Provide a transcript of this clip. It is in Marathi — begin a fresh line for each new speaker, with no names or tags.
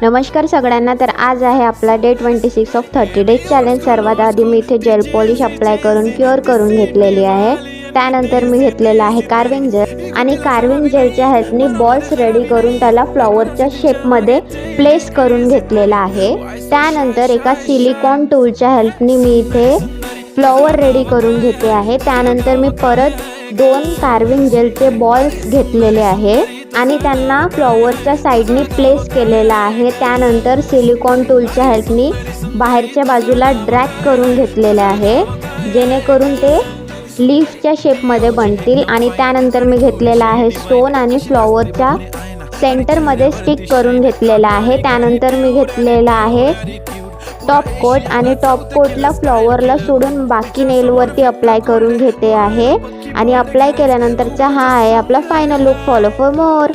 नमस्कार सगळ्यांना। तर आज आहे आपला डे 26 ऑफ 30 डेज चॅलेंज। सर्वात आधी मी इथे जेल पॉलिश अप्लाय करून क्युअर करून घेतलेली आहे। त्यानंतर मी घेतलेला आहे कार्विंग जेल आणि कार्विंग जेलच्या हेल्पने बॉल्स रेडी करून त्याला फ्लॉवरच्या शेपमध्ये प्लेस करून घेतलेला आहे। त्यानंतर एका सिलिकॉन टूलच्या हेल्पने मी इथे फ्लॉवर रेडी करून घेते आहे। त्यानंतर मी परत 2 कार्विंग जेलचे बॉल्स घेतलेले आहे आणि त्यांना फ्लॉवरच्या साइडनी प्लेस केलेला आहे। त्यानंतर सिलिकॉन टूलच्या हेल्पनी बाहेरच्या बाजूला ड्रॅग करून घेतलेले आहे जेणेकरून ते लीफच्या शेपमध्ये बनतील। आणि त्यानंतर मी घेतलेला आहे स्टोन आणि फ्लॉवरच्या सेंटरमध्ये स्टिक करून घेतलेला आहे। त्यानंतर मी घेतलेला आहे टॉप कोट आणि टॉप कोटला फ्लॉवरला सोडून बाकी नेलवरती अप्लाय करून घेते आहे। आणि अप्लाय केल्यानंतरचा हा आहे आपला final look. Follow for more.